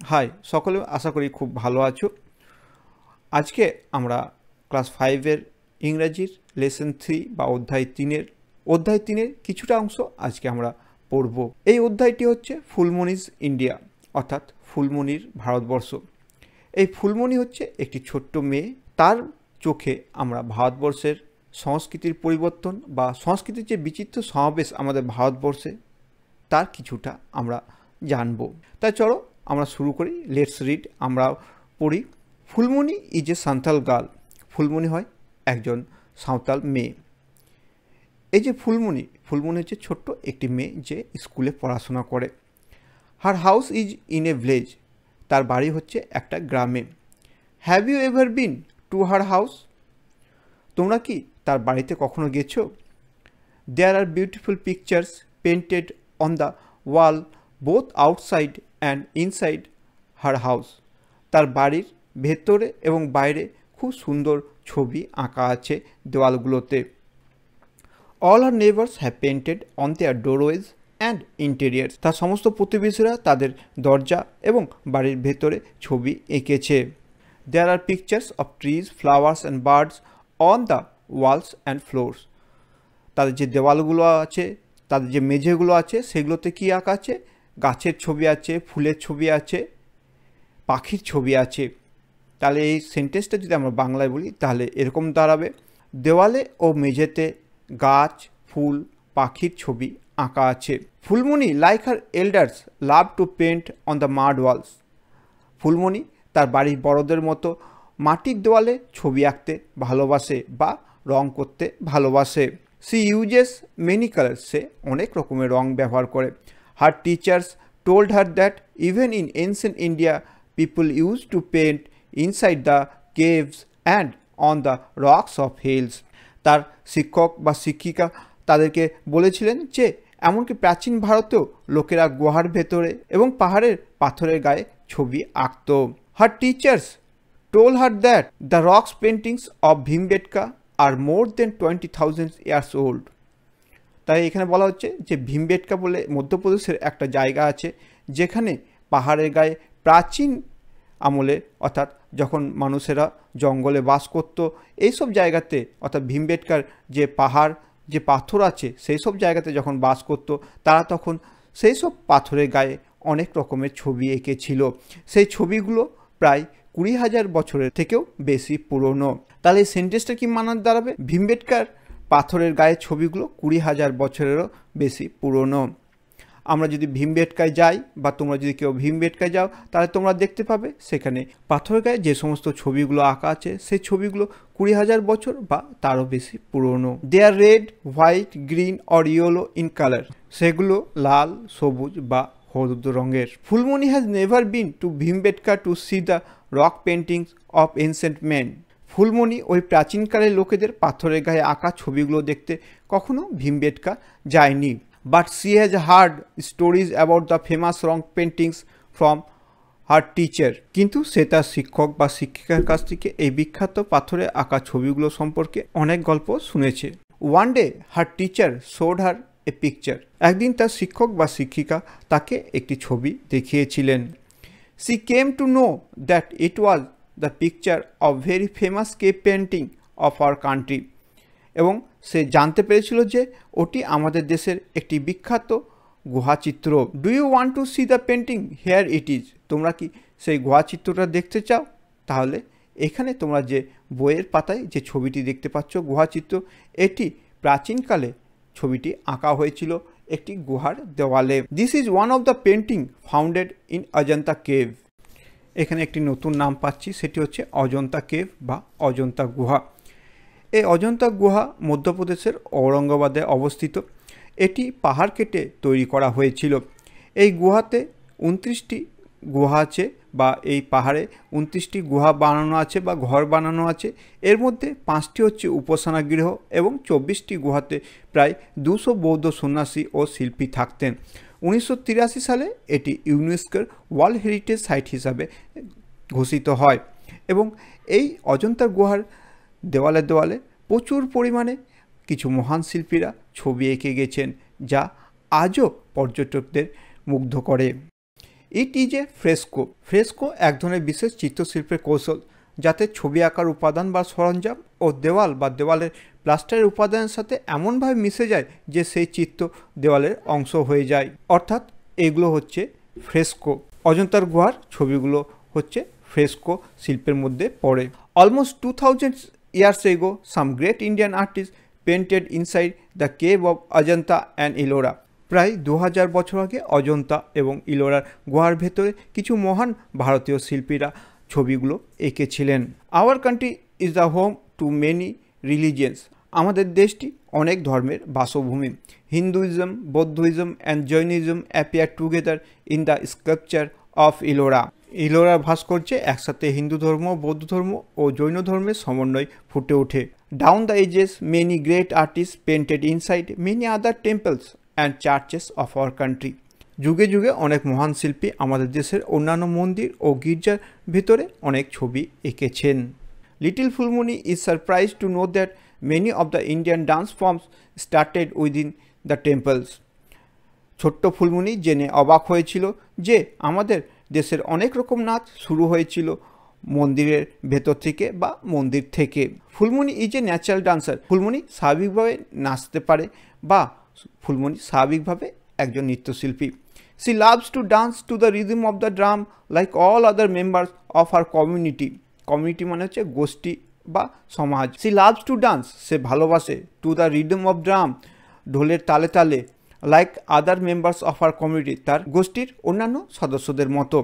High সকলে, আশা করি খুব ভালো আছো। আজকে আমরা ক্লাস 5-এর ইংরাজির লেসন 3 বা অধ্যায় 3-এর কিছুটা অংশ আজকে আমরা পড়ব। এই অধ্যায়টি হচ্ছে ফুলমণিজ ইন্ডিয়া, অর্থাৎ ফুলমণির ভারতবর্ষ। এই ফুলমণি হচ্ছে একটি ছোট্ট মেয়ে। তার চোখে আমরা ভারতবর্ষের সংস্কৃতির পরিবর্তন বা সংস্কৃতির যে বিচিত্র সমাবেশ আমাদের ভারতবর্ষে, তার কিছুটা আমরা জানব। তাই চলো আমরা শুরু করি। Let's read. আমরা পড়ি। Phulmoni is a Santhal girl. Phulmoni হয় একজন সাঁওতাল মেয়ে। এই যে ফুলমণি হচ্ছে ছোট্ট একটি মেয়ে যে স্কুলে পড়াশোনা করে। Her house is in a village. তার বাড়ি হচ্ছে একটা গ্রামে। Have you ever been to her house? তোমরা কি তার বাড়িতে কখনো গেছো? There are beautiful pictures painted on the wall both outside and inside her house. তার বাড়ির ভেতরে এবং বাইরে খুব সুন্দর ছবি আঁকা আছে দেওয়ালগুলোতে। All her neighbours have painted on their doorways and interiors. তার সমস্ত প্রতিবেশীরা তাদের দরজা এবং বাড়ির ভেতরে ছবি এঁকেছে। There are pictures of trees, flowers and birds on the walls and floors. তাদের যে দেওয়ালগুলো আছে, তাদের যে মেঝেগুলো আছে, সেগুলোতে কী আঁকা আছে? গাছের ছবি আছে, ফুলের ছবি আছে, পাখির ছবি আছে। তাহলে এই সেন্টেন্সটা যদি আমরা বাংলায় বলি তাহলে এরকম দাঁড়াবে: দেওয়ালে ও মেঝেতে গাছ, ফুল, পাখির ছবি আঁকা আছে। Phulmoni like her elders love to paint on the mud walls. Phulmoni তার বাড়ির বড়দের মতো মাটির দেওয়ালে ছবি আঁকতে ভালোবাসে বা রং করতে ভালোবাসে। She uses many colours. সে অনেক রকমের রং ব্যবহার করে। Her teachers told her that even in ancient India people use to paint inside the caves and on the rocks of hills. তার শিক্ষক বা শিক্ষিকা তাদেরকে বলেছিলেন যে এমনকি প্রাচীন ভারতেও লোকেরা গুহার ভেতরে এবং পাহাড়ের পাথরের গায়ে ছবি আঁকত। Her teachers told her that the rocks paintings of Bhimbetka are more than 20,000 years old. তাই এখানে বলা হচ্ছে যে ভীমবেটকা বলে মধ্যপ্রদেশের একটা জায়গা আছে, যেখানে পাহাড়ের গায়ে প্রাচীন আমলে, অর্থাৎ যখন মানুষেরা জঙ্গলে বাস করত, এইসব জায়গাতে, অর্থাৎ ভীমবেটকার যে পাহাড়, যে পাথর আছে, সেই সব জায়গাতে যখন বাস করত, তারা তখন সেই সব পাথরের গায়ে অনেক রকমের ছবি এঁকেছিল। সেই ছবিগুলো প্রায় 20,000 বছরের থেকেও বেশি পুরনো। তাহলে এই সেন্টেন্সটা কি মানার দাঁড়াবে? ভীমবেটকার পাথরের গায়ে ছবিগুলো 20,000 বছরেরও বেশি পুরনো। আমরা যদি ভীমবেটকায় যাই বা তোমরা যদি কেউ ভীমবেটকায় যাও, তাহলে তোমরা দেখতে পাবে সেখানে পাথরের গায়ে যে সমস্ত ছবিগুলো আঁকা আছে, সেই ছবিগুলো 20,000 বছর বা তারও বেশি পুরনো। They are red, white, green or yellow in colour. সেগুলো লাল, সবুজ বা হলুদ রঙের। Phulmoni has never been to Bhimbetka to see the rock paintings of ancient man. Phulmoni ওই প্রাচীনকালের লোকেদের পাথরের গায়ে আঁকা ছবিগুলো দেখতে কখনো ভীমবেটকা যায়নি। But she has hard stories about the famous rock paintings from her teacher. কিন্তু সে তার শিক্ষক বা শিক্ষিকার কাছ থেকে এই বিখ্যাত পাথরে আঁকা ছবিগুলো সম্পর্কে অনেক গল্প শুনেছে। One day her teacher showed her a picture. একদিন তার শিক্ষক বা শিক্ষিকা তাকে একটি ছবি দেখিয়েছিলেন। She came to know that it was the picture of very famous cave painting of our country. এবং সে জানতে পেরেছিল যে ওটি আমাদের দেশের একটি বিখ্যাত গুহাচিত্র। Do you want to see the painting? Here it is. তোমরা কি সেই গুহাচিত্রটা দেখতে চাও? তাহলে এখানে তোমরা যে বইয়ের পাতায় যে ছবিটি দেখতে পাচ্ছ, গুহাচিত্র, এটি প্রাচীনকালে ছবিটি আঁকা হয়েছিল একটি গুহার দেওয়ালে। This is one of the painting founded in Ajanta cave. এখানে একটি নতুন নাম পাচ্ছি, সেটি হচ্ছে অজন্তা কেভ বা অজন্তা গুহা। এই অজন্তা গুহা মধ্যপ্রদেশের ঔরঙ্গাবাদে অবস্থিত। এটি পাহাড় কেটে তৈরি করা হয়েছিল। এই গুহাতে 29টি গুহা আছে, বা এই পাহাড়ে 29টি গুহা বানানো আছে বা ঘর বানানো আছে। এর মধ্যে 5টি হচ্ছে উপাসনা গৃহ এবং 24টি গুহাতে প্রায় 200 বৌদ্ধ সন্ন্যাসী ও শিল্পী থাকতেন। 1983 সালে এটি ইউনেস্কোর ওয়ার্ল্ড হেরিটেজ সাইট হিসাবে ঘোষিত হয়। এবং এই অজন্তা গুহার দেওয়ালে দেওয়ালে প্রচুর পরিমাণে কিছু মহান শিল্পীরা ছবি এঁকে গেছেন, যা আজও পর্যটকদের মুগ্ধ করে। It is a fresco. Fresco এক ধরনের বিশেষ চিত্রশিল্পের কৌশল যাতে ছবি আঁকার উপাদান বা সরঞ্জাম ও দেওয়াল বা দেওয়ালের প্লাস্টারের উপাদানের সাথে এমনভাবে মিশে যায় যে সেই চিত্র দেওয়ালের অংশ হয়ে যায়, অর্থাৎ এগুলো হচ্ছে ফ্রেস্কো। অজন্তার গুহার ছবিগুলো হচ্ছে ফ্রেস্কো শিল্পের মধ্যে পড়ে। Almost 2000 years ago, some great Indian artists painted inside the cave of Ajanta and Ellora. প্রায় 2000 বছর আগে অজন্তা এবং ইলোরার গুহার ভেতরে কিছু মহান ভারতীয় শিল্পীরা ছবিগুলো এঁকেছিলেন। Our country is the home to many religions. আমাদের দেশটি অনেক ধর্মের বাসভূমি। Hinduism, Buddhism and Jainism appear together in the sculpture of Ellora. ইলোরার ভাস্কর্যে একসাথে হিন্দু ধর্ম, বৌদ্ধ ধর্ম ও জৈন ধর্মের সমন্বয় ফুটে ওঠে। Down the ages many great artist painted inside many other temples and churches of our country. যুগে যুগে অনেক মহান শিল্পী আমাদের দেশের অন্যান্য মন্দির ও গির্জার ভিতরে অনেক ছবি এঁকেছেন। Little Phulmoni is surprise to know that many of the Indian dance forms started within the temples. ছোট্ট ফুলমণি জেনে অবাক হয়েছিল যে আমাদের দেশের অনেক রকম নাচ শুরু হয়েছিল মন্দিরের ভেতর থেকে বা মন্দির থেকে। Phulmoni is a natural dancer. Phulmoni স্বাভাবিকভাবে নাচতে পারে বা ফুলমণি স্বাভাবিকভাবে একজন নৃত্যশিল্পী। She loves to dance to the rhythm of the drum like all other members of our community. Community মানে হচ্ছে গোষ্ঠী বা সমাজ। সি লাভস টু ডান্স, সে ভালোবাসে, to the rhythm of drum, ঢোলের তালে তালে, like other members of our community, তার গোষ্ঠীর অন্যান্য সদস্যদের মতো।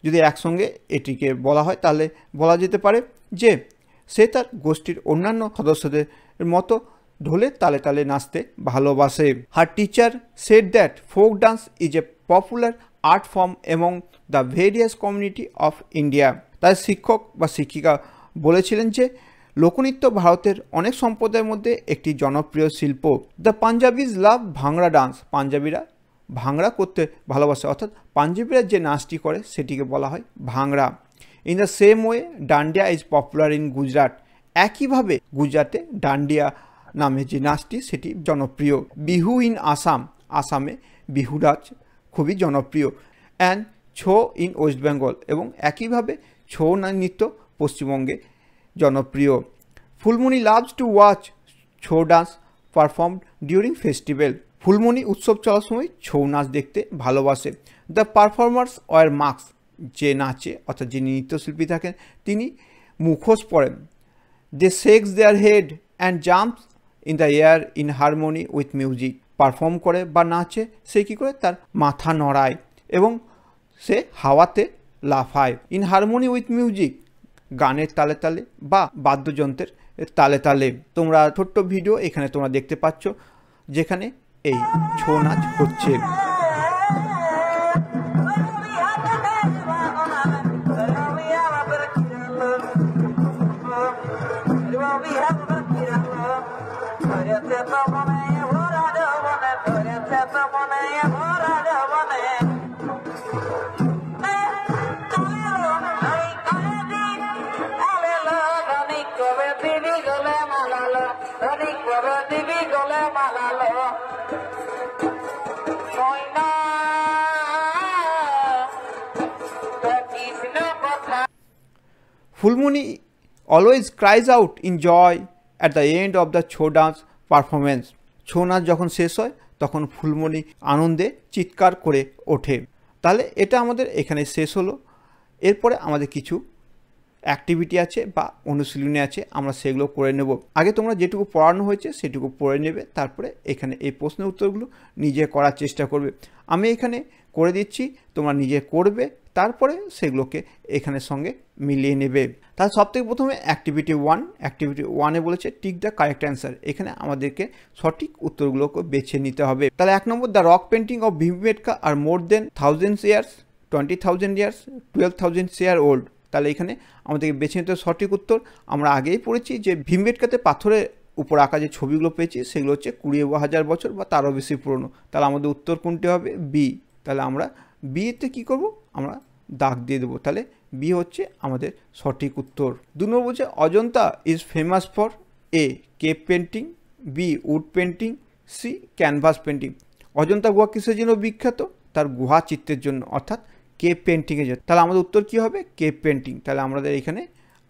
যদি একসঙ্গে এটিকে বলা হয় তাহলে বলা যেতে পারে যে সে তার গোষ্ঠীর অন্যান্য সদস্যদের মতো ঢোলের তালে তালে নাচতে ভালোবাসে। Her teacher said that folk dance is a popular art form among the various community of India. তার শিক্ষক বা শিক্ষিকা বলেছিলেন যে লোকনৃত্য ভারতের অনেক সম্প্রদায়ের মধ্যে একটি জনপ্রিয় শিল্প। The Punjabis love ভাংড়া dance. পাঞ্জাবিরা ভাংড়া করতে ভালোবাসে, অর্থাৎ পাঞ্জাবিরা যে নাচটি করে সেটিকে বলা হয় ভাংড়া। In the same way Dandiya is popular in Gujarat. একইভাবে গুজরাটে ডান্ডিয়া নামে যে নাচটি সেটি জনপ্রিয়। বিহু ইন আসাম। আসামে বিহু নাচ খুবই জনপ্রিয়। And Chhau in West Bengal. এবং একইভাবে ছৌ নৃত্য পশ্চিমবঙ্গে জনপ্রিয়। Phulmoni loves to watch Chhau dance performed during festival. Phulmoni উৎসব চলার সময় ছৌ নাচ দেখতে ভালোবাসে। The performers wear mask. যে নাচে অর্থাৎ যিনি নৃত্যশিল্পী থাকেন তিনি মুখোশ পরেন। They shakes their head and jumps in the air in harmony with music. Perform করে বা নাচে সে কী করে, তার মাথা নড়ায় এবং সে হাওয়াতে লাফায়। ইন হারমোনি উইথ মিউজিক, গানের তালে তালে বা বাদ্যযন্ত্রের তালে তালে। তোমরা ছোট্ট ভিডিও এখানে তোমরা দেখতে পাচ্ছ যেখানে এই ছৌ নাচ হচ্ছে। Fulmuni always cries out in joy at the end of the Chhau dance performance. Chhau নাচ যখন শেষ হয় তখন ফুলমণি আনন্দে চিৎকার করে ওঠে। তাহলে এটা আমাদের এখানে শেষ হলো। এরপরে আমাদের কিছু অ্যাক্টিভিটি আছে বা অনুশীলনী আছে, আমরা সেগুলো করে নেব। আগে তোমরা যেটুকু পড়ানো হয়েছে সেটুকু পড়ে নেবে, তারপরে এখানে এই প্রশ্নের উত্তরগুলো নিজে করার চেষ্টা করবে। আমি এখানে করে দিচ্ছি, তোমরা নিজে করবে, তারপরে সেগুলোকে এখানের সঙ্গে মিলিয়ে নেবে। তাহলে সবথেকে প্রথমে অ্যাক্টিভিটি 1। অ্যাক্টিভিটি 1-এ বলেছে টিক দ্য কারেক্ট অ্যান্সার। এখানে আমাদেরকে সঠিক উত্তরগুলোকে বেছে নিতে হবে। তাহলে 1 নম্বর, the rock painting of Bhimbetka are more than 1000 years, 20,000 years, 12,000 year old. তাহলে এখানে আমাদেরকে বেছে নিতে সঠিক উত্তর। আমরা আগেই পড়েছি যে ভীমবেটকাতে পাথরের উপর আঁকা যে ছবিগুলো পেয়েছি সেগুলো হচ্ছে 20,000 বছর বা তারও বেশি পুরনো। তাহলে আমাদের উত্তর কোনটি হবে? বি। তাহলে আমরা বিতে কী করব? আমরা দাগ দিয়ে দেবো। তাহলে বি হচ্ছে আমাদের সঠিক উত্তর। 2 নম্বর বলছে Ajanta is famous for a cave painting, B wood painting, C canvas painting. Ajanta গুহা কিসের জন্য বিখ্যাত? তার গুহা চিত্রের জন্য, অর্থাৎ কেভ পেন্টিংয়ের জন্য। তাহলে আমাদের উত্তর কী হবে? Cave painting. তাহলে আমাদের এখানে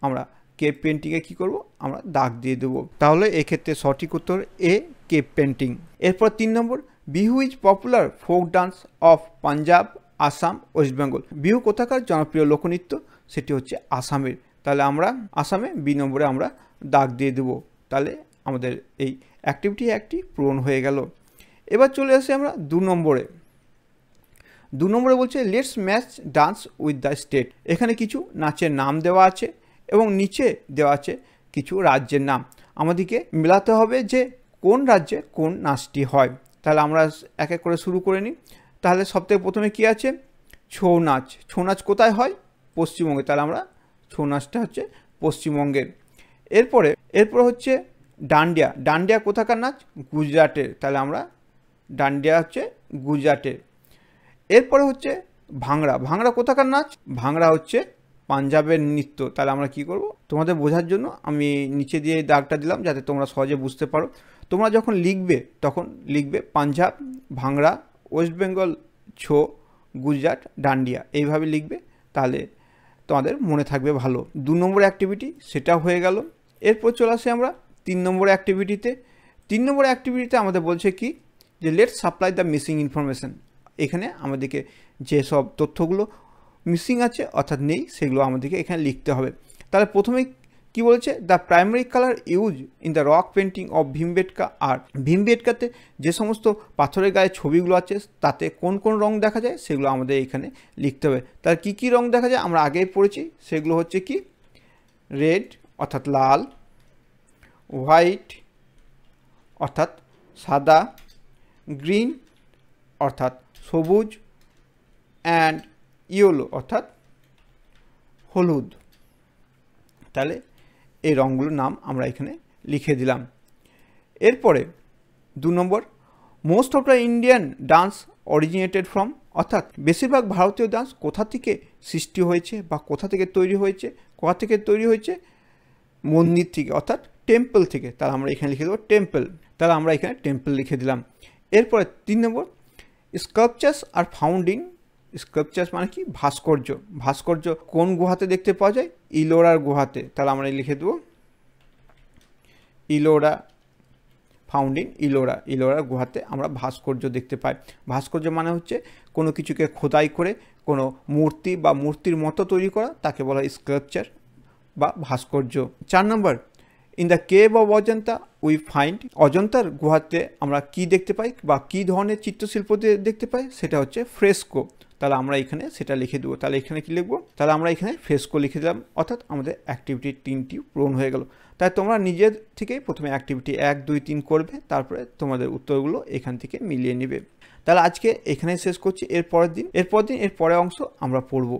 আমরা কেভ পেন্টিংয়ে কী করব? আমরা দাগ দিয়ে দেবো। তাহলে এক্ষেত্রে সঠিক উত্তর এ, কেভ পেন্টিং। এরপর 3 নম্বর, Bihu is popular folk dance of Punjab, Assam, West Bengal. Bihu কোথাকার জনপ্রিয় লোকনৃত্য? সেটি হচ্ছে আসামের। তাহলে আমরা আসামে বি নম্বরে আমরা দাগ দিয়ে দেবো। তাহলে আমাদের এই অ্যাক্টিভিটি একটি পূরণ হয়ে গেল। এবার চলে আসি আমরা 2 নম্বরে। 2 নম্বরে বলছে let's match dance with the state. এখানে কিছু নাচের নাম দেওয়া আছে এবং নিচে দেওয়া আছে কিছু রাজ্যের নাম। আমাদেরকে মেলাতে হবে যে কোন রাজ্যে কোন নাচটি হয়। তাহলে আমরা এক এক করে শুরু করে নিই। তাহলে সবথেকে প্রথমে কী আছে? ছৌ নাচ। ছৌ নাচ কোথায় হয়? পশ্চিমবঙ্গে। তাহলে আমরা ছৌ নাচটা হচ্ছে পশ্চিমবঙ্গের। এরপরে হচ্ছে ডান্ডিয়া। ডান্ডিয়া কোথাকার নাচ? গুজরাটের। তাহলে আমরা ডান্ডিয়া হচ্ছে গুজরাটের। এরপরে হচ্ছে ভাংড়া। ভাংড়া কোথাকার নাচ? ভাংড়া হচ্ছে পাঞ্জাবের নৃত্য। তাহলে আমরা কি করব? তোমাদের বোঝার জন্য আমি নিচে দিয়ে দাগটা দিলাম যাতে তোমরা সহজে বুঝতে পারো। তোমরা যখন লিখবে তখন লিখবে পাঞ্জাব, ভাংড়া, ওয়েস্ট বেঙ্গল, ছৌ, গুজরাট, ডান্ডিয়া, এইভাবে লিখবে। তাহলে তোমাদের মনে থাকবে ভালো। 2 নম্বর অ্যাক্টিভিটি সেটা হয়ে গেল। এরপর চলে আসি আমরা 3 নম্বর অ্যাক্টিভিটিতে। 3 নম্বর অ্যাক্টিভিটিতে আমাদের বলছে কি? যে let's supply the missing information. এখানে আমাদেরকে যেসব তথ্যগুলো মিসিং আছে অর্থাৎ নেই সেগুলো আমাদেরকে এখানে লিখতে হবে। তাহলে প্রথমেই কি বলেছে? The primary colour use in the rock painting of Bhimbetka are. ভীমবেটকাতে যে সমস্ত পাথরের গায়ে ছবিগুলো আছে তাতে কোন কোন রং দেখা যায় সেগুলো আমাদের এখানে লিখতে হবে। তার কী কী রং দেখা যায় আমরা আগেই পড়েছি। সেগুলো হচ্ছে কি? রেড অর্থাৎ লাল, হোয়াইট অর্থাৎ সাদা, গ্রিন অর্থাৎ সবুজ, অ্যান্ড ইয়েলো অর্থাৎ হলুদ। তাহলে এই রঙগুলোর নাম আমরা এখানে লিখে দিলাম। এরপরে 2 নম্বর, most of the Indian dance originated from. অর্থাৎ বেশিরভাগ ভারতীয় ডান্স কোথা থেকে সৃষ্টি হয়েছে বা কোথা থেকে তৈরি হয়েছে? কোথা থেকে তৈরি হয়েছে? মন্দির থেকে অর্থাৎ টেম্পল থেকে। তাহলে আমরা এখানে লিখে দেবো টেম্পল। তাহলে আমরা এখানে টেম্পল লিখে দিলাম। এরপরে 3 নম্বর, sculptures are found in. Sculptures মানে কি? ভাস্কর্য। ভাস্কর্য কোন গুহাতে দেখতে পাওয়া যায়? ইলোরার গুহাতে। তাহলে আমরা লিখে দেবো ইলোরা, ফাউন্ড ইন ইলোরা। ইলোরার গুহাতে আমরা ভাস্কর্য দেখতে পাই। ভাস্কর্য মানে হচ্ছে কোনো কিছুকে খোদাই করে কোনো মূর্তি বা মূর্তির মতো তৈরি করা, তাকে বলা হয় স্কাল্পচার বা ভাস্কর্য। 4 নম্বর, in the cave of Ajanta we find. অজন্তার গুহাতে আমরা কি দেখতে পাই বা কী ধরনের চিত্রশিল্প দেখতে পাই? সেটা হচ্ছে ফ্রেস্কো। তাহলে আমরা এখানে সেটা লিখে দেবো। তাহলে এখানে কি লিখবো? তাহলে আমরা এখানে ফ্রেস্কো লিখে দিলাম। অর্থাৎ আমাদের অ্যাক্টিভিটি 3টি পূরণ হয়ে গেল। তাই তোমরা নিজের থেকেই প্রথমে অ্যাক্টিভিটি 1, 2, 3 করবে, তারপরে তোমাদের উত্তরগুলো এখান থেকে মিলিয়ে নেবে। তাহলে আজকে এখানেই শেষ করছি। এর পরের দিন এর পরের অংশ আমরা পড়ব।